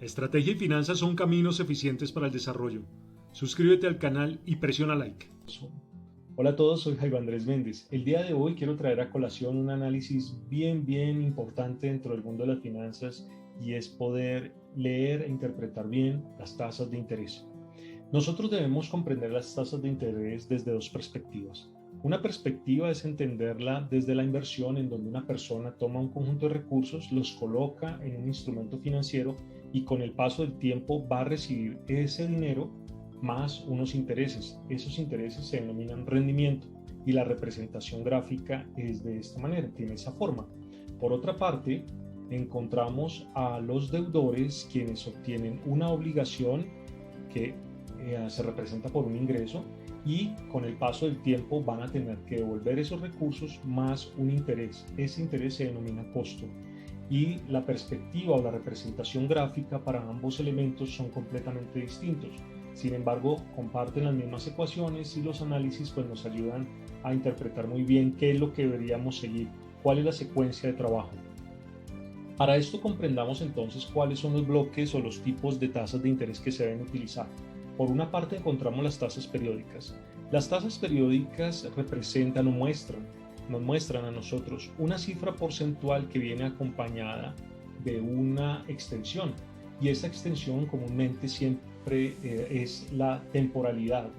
Estrategia y finanzas son caminos eficientes para el desarrollo. Suscríbete al canal y presiona like. Hola a todos, soy Jairo Andrés Méndez. El día de hoy quiero traer a colación un análisis bien importante dentro del mundo de las finanzas y es poder leer e interpretar bien las tasas de interés. Nosotros debemos comprender las tasas de interés desde dos perspectivas. Una perspectiva es entenderla desde la inversión, en donde una persona toma un conjunto de recursos, los coloca en un instrumento financiero y con el paso del tiempo va a recibir ese dinero más unos intereses. Esos intereses se denominan rendimiento y la representación gráfica es de esta manera, tiene esa forma. Por otra parte, encontramos a los deudores, quienes obtienen una obligación que se representa por un ingreso y con el paso del tiempo van a tener que devolver esos recursos más un interés. Ese interés se denomina costo y la perspectiva o la representación gráfica para ambos elementos son completamente distintos. Sin embargo, comparten las mismas ecuaciones y los análisis pues nos ayudan a interpretar muy bien qué es lo que deberíamos seguir, cuál es la secuencia de trabajo. Para esto comprendamos entonces cuáles son los bloques o los tipos de tasas de interés que se deben utilizar. Por una parte encontramos las tasas periódicas. Las tasas periódicas representan o nos muestran a nosotros una cifra porcentual que viene acompañada de una extensión y esa extensión comúnmente siempre es la temporalidad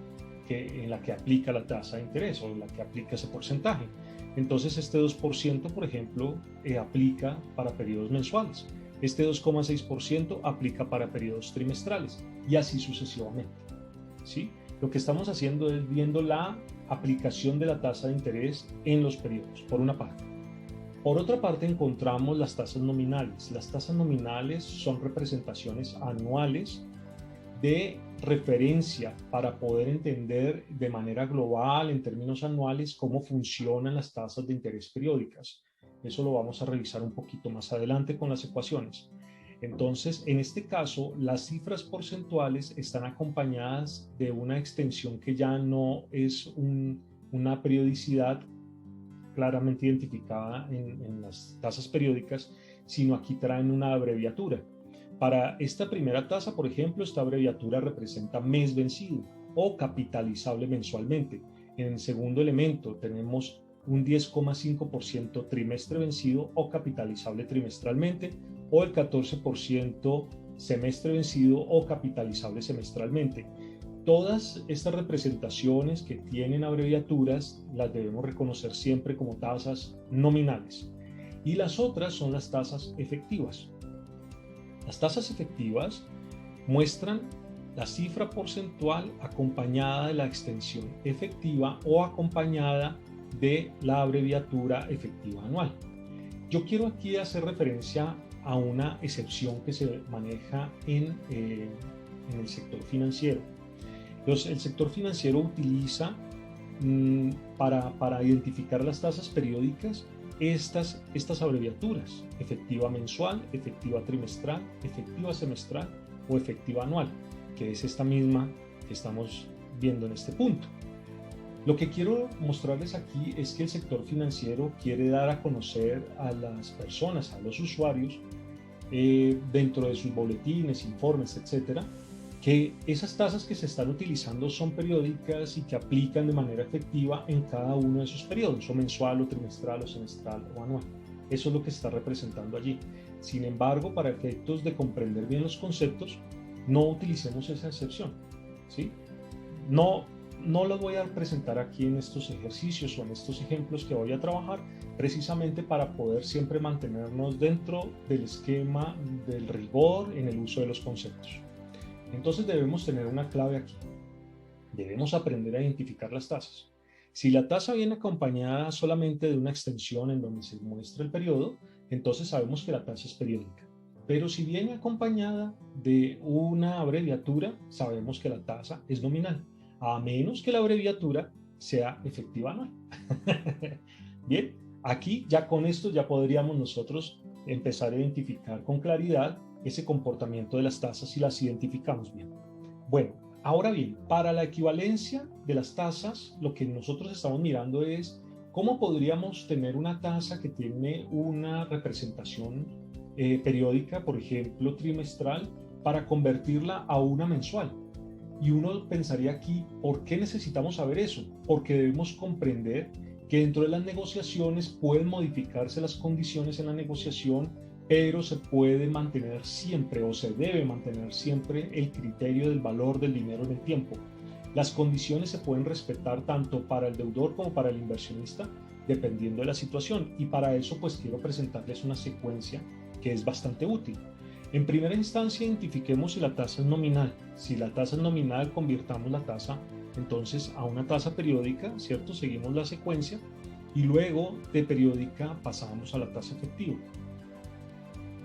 en la que aplica la tasa de interés o en la que aplica ese porcentaje. Entonces este 2%, por ejemplo, aplica para periodos mensuales. Este 2,6% aplica para periodos trimestrales y así sucesivamente. ¿Sí? Lo que estamos haciendo es viendo la aplicación de la tasa de interés en los periodos, por una parte. Por otra parte, encontramos las tasas nominales. Las tasas nominales son representaciones anuales de referencia para poder entender de manera global, en términos anuales, cómo funcionan las tasas de interés periódicas. Eso lo vamos a revisar un poquito más adelante con las ecuaciones. Entonces, en este caso, las cifras porcentuales están acompañadas de una extensión que ya no es una periodicidad claramente identificada en las tasas periódicas, sino aquí traen una abreviatura. Para esta primera tasa, por ejemplo, esta abreviatura representa mes vencido o capitalizable mensualmente. En el segundo elemento tenemos un 10,5% trimestre vencido o capitalizable trimestralmente, o el 14% semestre vencido o capitalizable semestralmente. Todas estas representaciones que tienen abreviaturas las debemos reconocer siempre como tasas nominales. Y las otras son las tasas efectivas. Las tasas efectivas muestran la cifra porcentual acompañada de la extensión efectiva o acompañada de la abreviatura efectiva anual. Yo quiero aquí hacer referencia a una excepción que se maneja en el sector financiero. El sector financiero utiliza para identificar las tasas periódicas estas abreviaturas: efectiva mensual, efectiva trimestral, efectiva semestral o efectiva anual, que es esta misma que estamos viendo en este punto. Lo que quiero mostrarles aquí es que el sector financiero quiere dar a conocer a las personas, a los usuarios, dentro de sus boletines, informes, etcétera, que esas tasas que se están utilizando son periódicas y que aplican de manera efectiva en cada uno de esos periodos, o mensual, o trimestral, o semestral, o anual. Eso es lo que se está representando allí. Sin embargo, para efectos de comprender bien los conceptos, no utilicemos esa excepción, ¿sí? No lo voy a presentar aquí en estos ejercicios o en estos ejemplos que voy a trabajar, precisamente para poder siempre mantenernos dentro del esquema del rigor en el uso de los conceptos. Entonces debemos tener una clave aquí. Debemos aprender a identificar las tasas. Si la tasa viene acompañada solamente de una extensión en donde se muestra el periodo, entonces sabemos que la tasa es periódica. Pero si viene acompañada de una abreviatura, sabemos que la tasa es nominal, a menos que la abreviatura sea efectiva anual. Bien, aquí ya con esto ya podríamos nosotros empezar a identificar con claridad ese comportamiento de las tasas si las identificamos bien. Bueno, ahora bien, para la equivalencia de las tasas, lo que nosotros estamos mirando es cómo podríamos tener una tasa que tiene una representación periódica, por ejemplo, trimestral, para convertirla a una mensual. Y uno pensaría aquí, ¿por qué necesitamos saber eso? Porque debemos comprender que dentro de las negociaciones pueden modificarse las condiciones en la negociación, pero se puede mantener siempre o se debe mantener siempre el criterio del valor del dinero en el tiempo. Las condiciones se pueden respetar tanto para el deudor como para el inversionista, dependiendo de la situación. Y para eso pues quiero presentarles una secuencia que es bastante útil. En primera instancia, identifiquemos si la tasa es nominal. Si la tasa es nominal, convirtamos la tasa entonces a una tasa periódica, ¿cierto? Seguimos la secuencia y luego de periódica pasamos a la tasa efectiva.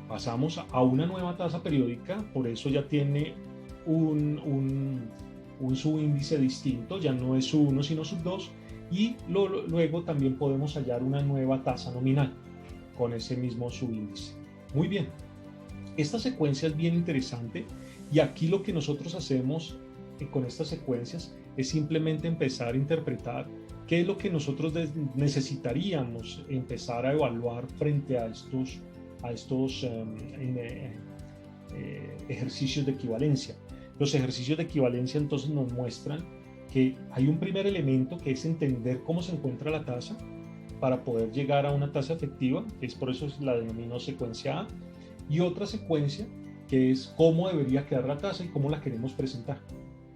Pasamos a una nueva tasa periódica, por eso ya tiene un subíndice distinto, ya no es sub 1 sino sub 2, y luego también podemos hallar una nueva tasa nominal con ese mismo subíndice. Muy bien. Esta secuencia es bien interesante y aquí lo que nosotros hacemos con estas secuencias es simplemente empezar a interpretar qué es lo que nosotros necesitaríamos empezar a evaluar frente a estos ejercicios de equivalencia. Los ejercicios de equivalencia entonces nos muestran que hay un primer elemento que es entender cómo se encuentra la tasa para poder llegar a una tasa efectiva, que es por eso la denomino secuencia A, y otra secuencia que es cómo debería quedar la tasa y cómo la queremos presentar,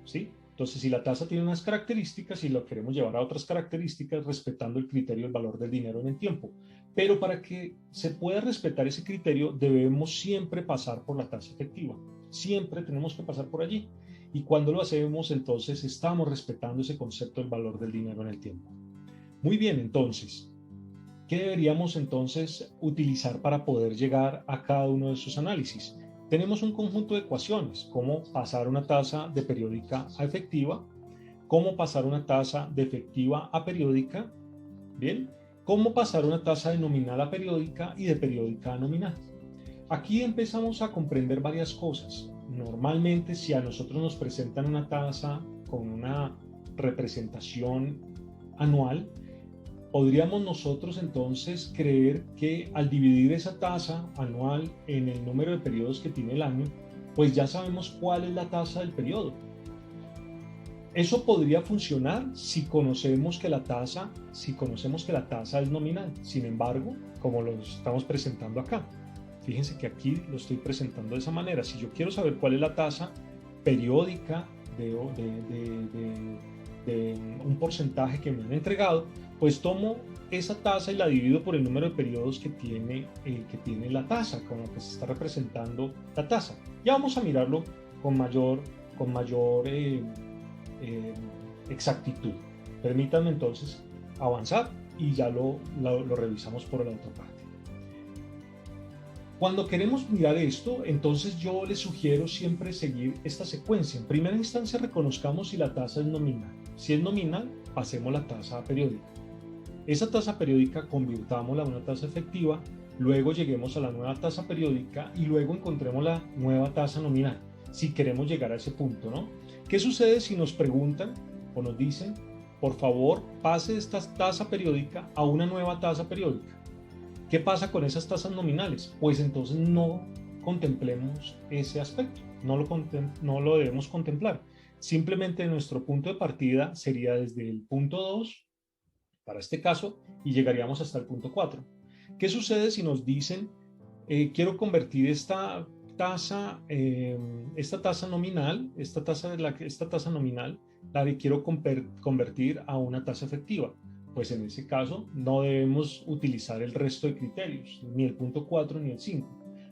¿sí? Entonces, si la tasa tiene unas características y la queremos llevar a otras características respetando el criterio del valor del dinero en el tiempo. Pero para que se pueda respetar ese criterio debemos siempre pasar por la tasa efectiva. Siempre tenemos que pasar por allí. Y cuando lo hacemos, entonces estamos respetando ese concepto del valor del dinero en el tiempo. Muy bien, entonces, ¿qué deberíamos entonces utilizar para poder llegar a cada uno de esos análisis? Tenemos un conjunto de ecuaciones, cómo pasar una tasa de periódica a efectiva, cómo pasar una tasa de efectiva a periódica, ¿bien? Cómo pasar una tasa de nominal a periódica y de periódica a nominal. Aquí empezamos a comprender varias cosas. Normalmente, si a nosotros nos presentan una tasa con una representación anual, podríamos nosotros entonces creer que al dividir esa tasa anual en el número de periodos que tiene el año, pues ya sabemos cuál es la tasa del periodo. Eso podría funcionar si conocemos que la tasa es nominal. Sin embargo, como lo estamos presentando acá, fíjense que aquí lo estoy presentando de esa manera. Si yo quiero saber cuál es la tasa periódica de un porcentaje que me han entregado, pues tomo esa tasa y la divido por el número de periodos que tiene la tasa, con lo que se está representando la tasa. Ya vamos a mirarlo con mayor exactitud. Permítanme entonces avanzar y ya lo revisamos por la otra parte. Cuando queremos mirar esto, entonces yo les sugiero siempre seguir esta secuencia. En primera instancia, reconozcamos si la tasa es nominal. Si es nominal, pasemos la tasa periódica. Esa tasa periódica convirtámosla a una tasa efectiva, luego lleguemos a la nueva tasa periódica y luego encontremos la nueva tasa nominal, si queremos llegar a ese punto, ¿no? ¿Qué sucede si nos preguntan o nos dicen, por favor, pase esta tasa periódica a una nueva tasa periódica? ¿Qué pasa con esas tasas nominales? Pues entonces no contemplemos ese aspecto, no lo debemos contemplar. Simplemente nuestro punto de partida sería desde el punto 2, para este caso, y llegaríamos hasta el punto 4. ¿Qué sucede si nos dicen, quiero convertir esta tasa nominal, esta tasa nominal, la quiero convertir a una tasa efectiva? Pues en ese caso no debemos utilizar el resto de criterios, ni el punto 4 ni el 5.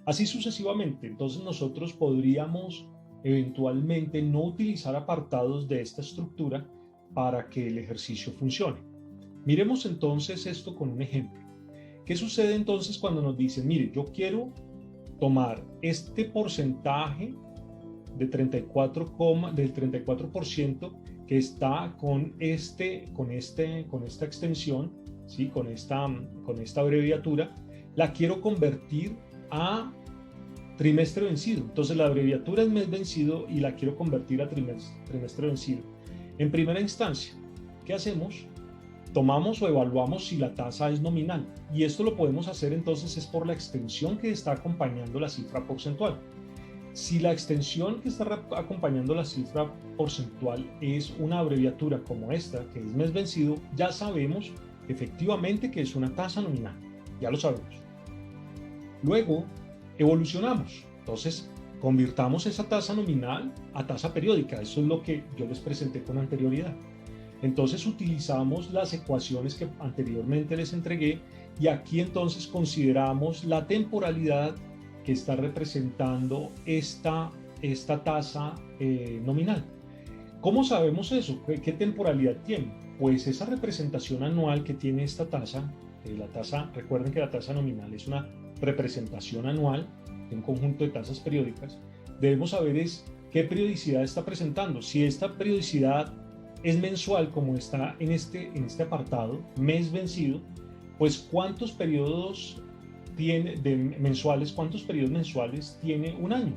Así sucesivamente. Entonces nosotros podríamos eventualmente no utilizar apartados de esta estructura para que el ejercicio funcione. Miremos entonces esto con un ejemplo. ¿Qué sucede entonces cuando nos dicen, mire, yo quiero tomar este porcentaje de 34% que está con esta extensión, ¿sí? con esta abreviatura, la quiero convertir a trimestre vencido? Entonces la abreviatura es mes vencido y la quiero convertir a trimestre vencido. En primera instancia, ¿qué hacemos? Tomamos o evaluamos si la tasa es nominal, y esto lo podemos hacer entonces es por la extensión que está acompañando la cifra porcentual. Si la extensión que está acompañando la cifra porcentual es una abreviatura como esta, que es mes vencido, ya sabemos efectivamente que es una tasa nominal, ya lo sabemos. Luego, evolucionamos. Entonces, convirtamos esa tasa nominal a tasa periódica. Eso es lo que yo les presenté con anterioridad. Entonces, utilizamos las ecuaciones que anteriormente les entregué y aquí entonces consideramos la temporalidad que está representando esta tasa nominal. ¿Cómo sabemos eso? ¿Qué temporalidad tiene? Pues esa representación anual que tiene esta tasa, recuerden que la tasa nominal es una representación anual de un conjunto de tasas periódicas, debemos saber es qué periodicidad está presentando. Si esta periodicidad es mensual, como está en este apartado, mes vencido, pues cuántos periodos cuántos periodos mensuales tiene un año.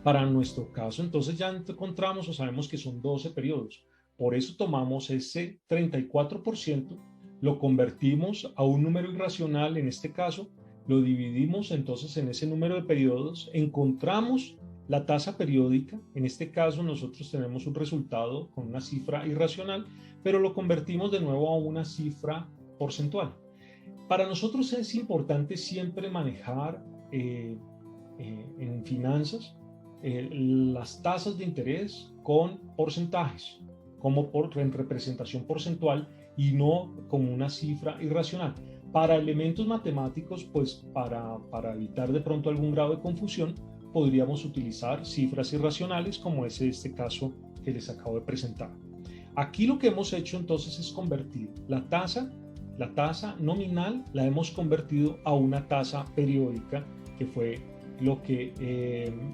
Para nuestro caso, entonces ya encontramos o sabemos que son 12 periodos. Por eso tomamos ese 34%, lo convertimos a un número irracional, en este caso, lo dividimos entonces en ese número de periodos, encontramos la tasa periódica. En este caso nosotros tenemos un resultado con una cifra irracional, pero lo convertimos de nuevo a una cifra porcentual. Para nosotros es importante siempre manejar en finanzas las tasas de interés con porcentajes, como en representación porcentual y no como una cifra irracional. Para elementos matemáticos, pues para evitar de pronto algún grado de confusión, podríamos utilizar cifras irracionales como es este caso que les acabo de presentar. Aquí lo que hemos hecho entonces es convertir la tasa nominal, la hemos convertido a una tasa periódica, que fue lo que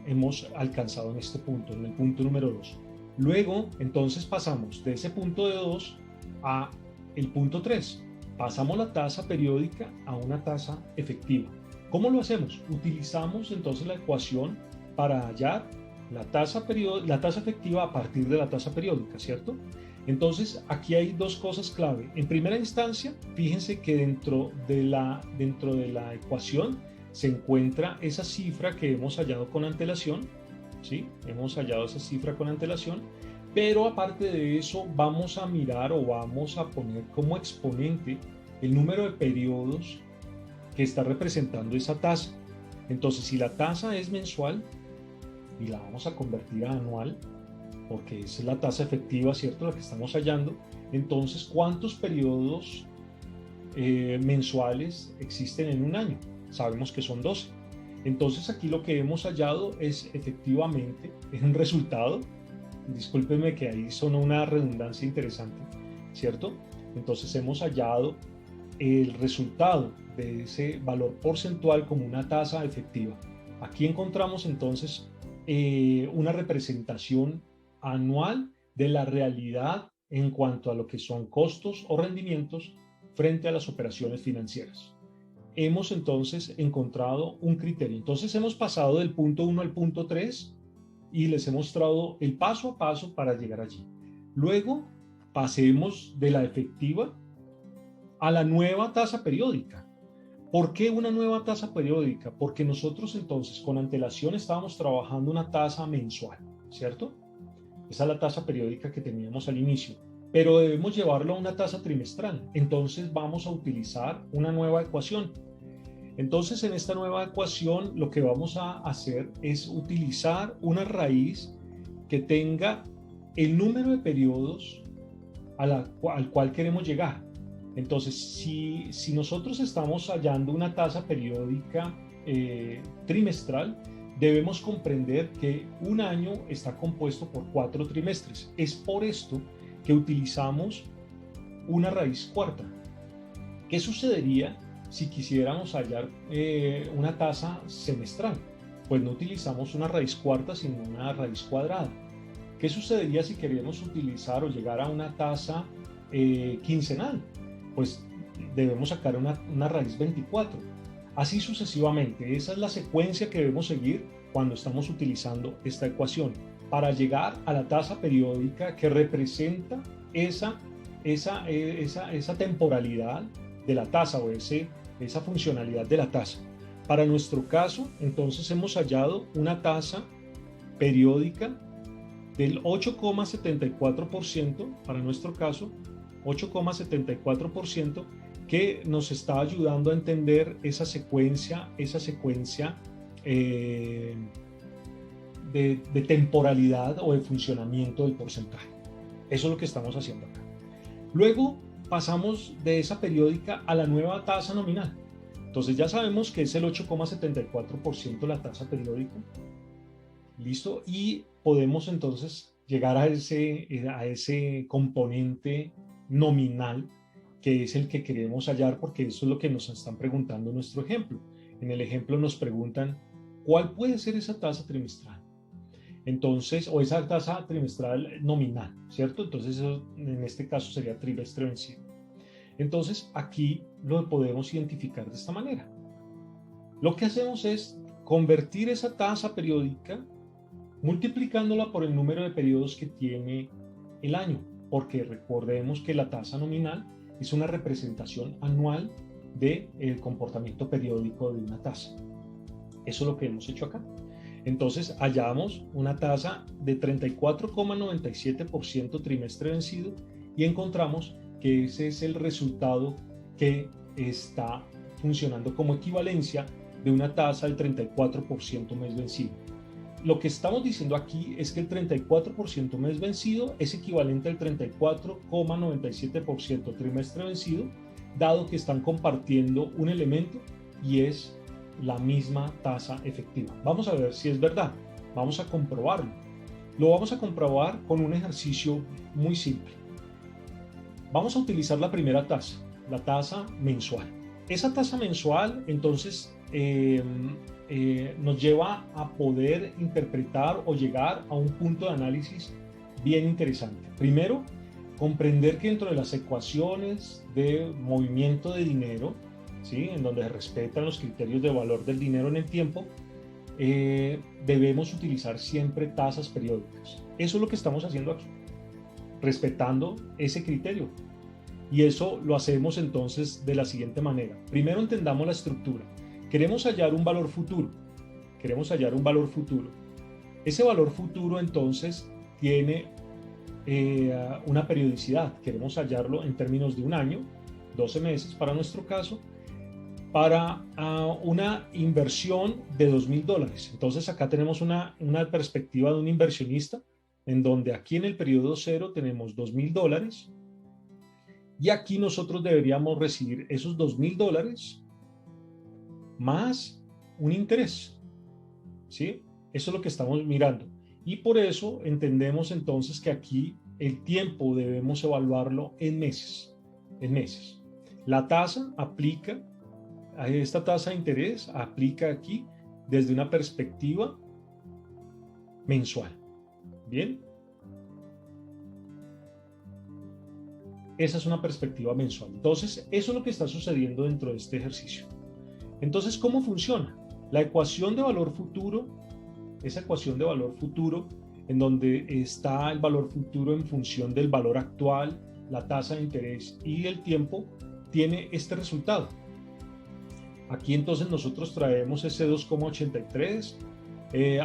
hemos alcanzado en este punto, en el punto número 2. Luego, entonces pasamos de ese punto de 2 a el punto 3. Pasamos la tasa periódica a una tasa efectiva. ¿Cómo lo hacemos? Utilizamos entonces la ecuación para hallar la tasa efectiva a partir de la tasa periódica, ¿cierto? Entonces, aquí hay dos cosas clave. En primera instancia, fíjense que dentro de la ecuación se encuentra esa cifra que hemos hallado con antelación, ¿sí? Hemos hallado esa cifra con antelación, pero aparte de eso vamos a mirar o vamos a poner como exponente el número de periodos que está representando esa tasa. Entonces, si la tasa es mensual y la vamos a convertir a anual, porque esa es la tasa efectiva, ¿cierto?, la que estamos hallando, entonces, ¿cuántos periodos mensuales existen en un año? Sabemos que son 12. Entonces, aquí lo que hemos hallado es efectivamente un resultado. Discúlpenme que ahí sonó una redundancia interesante, ¿cierto? Entonces, hemos hallado el resultado de ese valor porcentual como una tasa efectiva. Aquí encontramos entonces una representación anual de la realidad en cuanto a lo que son costos o rendimientos frente a las operaciones financieras. Hemos entonces encontrado un criterio. Entonces hemos pasado del punto 1 al punto 3 y les he mostrado el paso a paso para llegar allí. Luego pasemos de la efectiva a la nueva tasa periódica. ¿Por qué una nueva tasa periódica? Porque nosotros entonces con antelación estábamos trabajando una tasa mensual, ¿cierto? Esa es la tasa periódica que teníamos al inicio, pero debemos llevarlo a una tasa trimestral. Entonces vamos a utilizar una nueva ecuación. Entonces en esta nueva ecuación lo que vamos a hacer es utilizar una raíz que tenga el número de periodos al cual queremos llegar. Entonces, si nosotros estamos hallando una tasa periódica trimestral, debemos comprender que un año está compuesto por 4 trimestres. Es por esto que utilizamos una raíz cuarta. ¿Qué sucedería si quisiéramos hallar una tasa semestral? Pues no utilizamos una raíz cuarta, sino una raíz cuadrada. ¿Qué sucedería si queríamos utilizar o llegar a una tasa quincenal? Pues debemos sacar una raíz 24. Así sucesivamente. Esa es la secuencia que debemos seguir cuando estamos utilizando esta ecuación para llegar a la tasa periódica que representa esa temporalidad de la tasa o esa funcionalidad de la tasa. Para nuestro caso, entonces hemos hallado una tasa periódica del 8,74%, para nuestro caso, 8,74%, que nos está ayudando a entender esa secuencia de temporalidad o de funcionamiento del porcentaje. Eso es lo que estamos haciendo acá. Luego pasamos de esa periódica a la nueva tasa nominal. Entonces ya sabemos que es el 8,74% la tasa periódica. ¿Listo? Y podemos entonces llegar a ese componente nominal, que es el que queremos hallar, porque eso es lo que nos están preguntando en nuestro ejemplo. En el ejemplo nos preguntan, ¿cuál puede ser esa tasa trimestral? Entonces, o esa tasa trimestral nominal, ¿cierto? Entonces, eso, en este caso sería trimestre vencido. Entonces, aquí lo podemos identificar de esta manera. Lo que hacemos es convertir esa tasa periódica multiplicándola por el número de periodos que tiene el año, porque recordemos que la tasa nominal es una representación anual del comportamiento periódico de una tasa. Eso es lo que hemos hecho acá. Entonces hallamos una tasa de 34,97% trimestre vencido y encontramos que ese es el resultado que está funcionando como equivalencia de una tasa del 34% mes vencido. Lo que estamos diciendo aquí es que el 34% mes vencido es equivalente al 34,97% trimestre vencido, dado que están compartiendo un elemento y es la misma tasa efectiva. Vamos a ver si es verdad. Vamos a comprobarlo. Lo vamos a comprobar con un ejercicio muy simple. Vamos a utilizar la primera tasa, la tasa mensual. Esa tasa mensual, entonces, nos lleva a poder interpretar o llegar a un punto de análisis bien interesante. Primero, comprender que dentro de las ecuaciones de movimiento de dinero, ¿sí?, en donde se respetan los criterios de valor del dinero en el tiempo, debemos utilizar siempre tasas periódicas. Eso es lo que estamos haciendo aquí, respetando ese criterio. Y eso lo hacemos entonces de la siguiente manera. Primero entendamos la estructura. Queremos hallar un valor futuro. Ese valor futuro entonces tiene una periodicidad. Queremos hallarlo en términos de un año, 12 meses para nuestro caso, para una inversión de $2,000. Entonces acá tenemos una perspectiva de un inversionista, en donde aquí en el periodo cero tenemos $2,000 y aquí nosotros deberíamos recibir esos $2,000 más un interés, ¿sí? Eso es lo que estamos mirando. Y por eso entendemos entonces que aquí el tiempo debemos evaluarlo en meses. La tasa aplica, esta tasa de interés aplica aquí desde una perspectiva mensual. Bien. Esa es una perspectiva mensual. Entonces, eso es lo que está sucediendo dentro de este ejercicio. Entonces, ¿cómo funciona? La ecuación de valor futuro, esa ecuación de valor futuro, en donde está el valor futuro en función del valor actual, la tasa de interés y el tiempo, tiene este resultado. Aquí entonces nosotros traemos ese 2,83.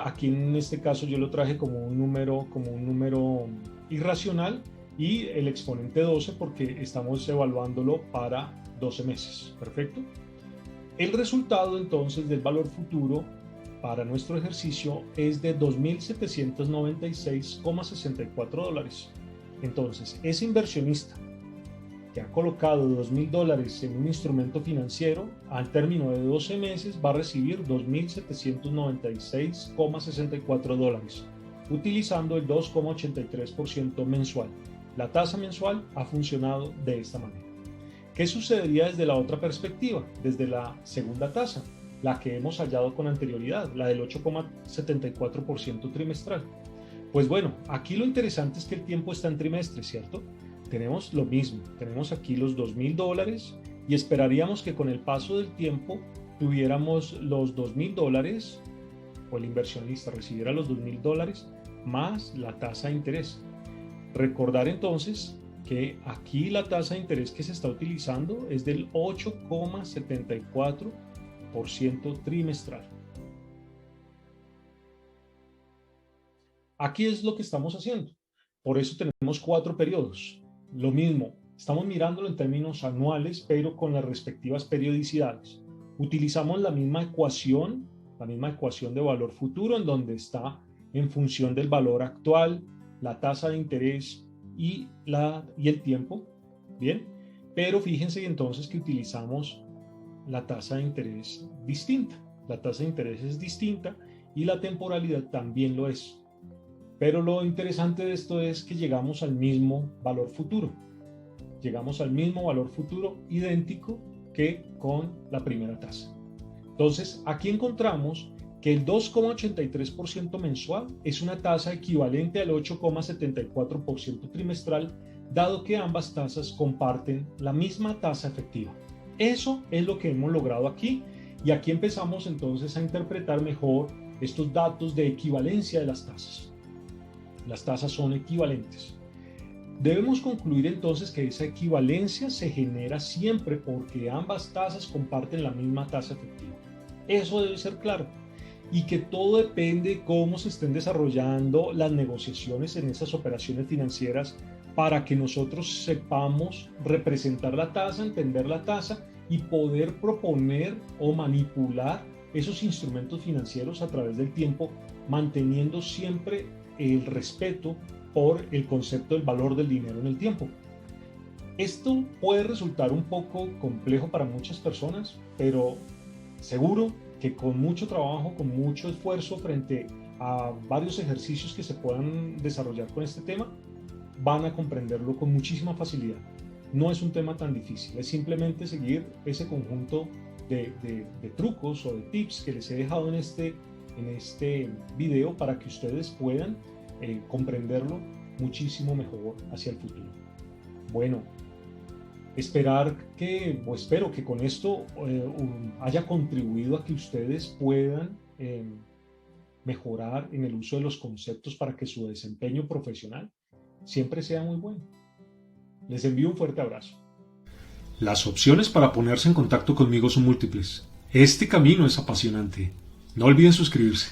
Aquí en este caso yo lo traje como un número irracional y el exponente 12 porque estamos evaluándolo para 12 meses. Perfecto. El resultado entonces del valor futuro para nuestro ejercicio es de $2,796,64. Entonces, ese inversionista que ha colocado $2,000 en un instrumento financiero, al término de 12 meses va a recibir $2,796,64, utilizando el 2,83% mensual. La tasa mensual ha funcionado de esta manera. ¿Qué sucedería desde la otra perspectiva? Desde la segunda tasa, la que hemos hallado con anterioridad, la del 8,74% trimestral. Pues bueno, aquí lo interesante es que el tiempo está en trimestres, ¿cierto? Tenemos lo mismo, tenemos aquí los $2,000 y esperaríamos que con el paso del tiempo tuviéramos los $2,000 o el inversionista recibiera los $2,000 más la tasa de interés. Recordar entonces que aquí la tasa de interés que se está utilizando es del 8,74% 20% trimestral. Aquí es lo que estamos haciendo. Por eso tenemos 4 periodos. Lo mismo, estamos mirándolo en términos anuales, pero con las respectivas periodicidades. Utilizamos la misma ecuación de valor futuro, en donde está en función del valor actual, la tasa de interés y el tiempo. Bien, pero fíjense entonces que utilizamos la tasa de interés distinta. La tasa de interés es distinta y la temporalidad también lo es. Pero lo interesante de esto es que llegamos al mismo valor futuro. Llegamos al mismo valor futuro idéntico que con la primera tasa. Entonces, aquí encontramos que el 2,83% mensual es una tasa equivalente al 8,74% trimestral, dado que ambas tasas comparten la misma tasa efectiva. Eso es lo que hemos logrado aquí, y aquí empezamos entonces a interpretar mejor estos datos de equivalencia de las tasas. Las tasas son equivalentes. Debemos concluir entonces que esa equivalencia se genera siempre porque ambas tasas comparten la misma tasa efectiva. Eso debe ser claro. Y que todo depende de cómo se estén desarrollando las negociaciones en esas operaciones financieras para que nosotros sepamos representar la tasa, entender la tasa y poder proponer o manipular esos instrumentos financieros a través del tiempo, manteniendo siempre el respeto por el concepto del valor del dinero en el tiempo. Esto puede resultar un poco complejo para muchas personas, pero seguro que con mucho trabajo, con mucho esfuerzo frente a varios ejercicios que se puedan desarrollar con este tema, van a comprenderlo con muchísima facilidad. No es un tema tan difícil, es simplemente seguir ese conjunto de trucos o de tips que les he dejado en este video para que ustedes puedan comprenderlo muchísimo mejor hacia el futuro. Bueno, espero que con esto haya contribuido a que ustedes puedan mejorar en el uso de los conceptos para que su desempeño profesional siempre sea muy bueno. Les envío un fuerte abrazo. Las opciones para ponerse en contacto conmigo son múltiples. Este camino es apasionante. No olviden suscribirse.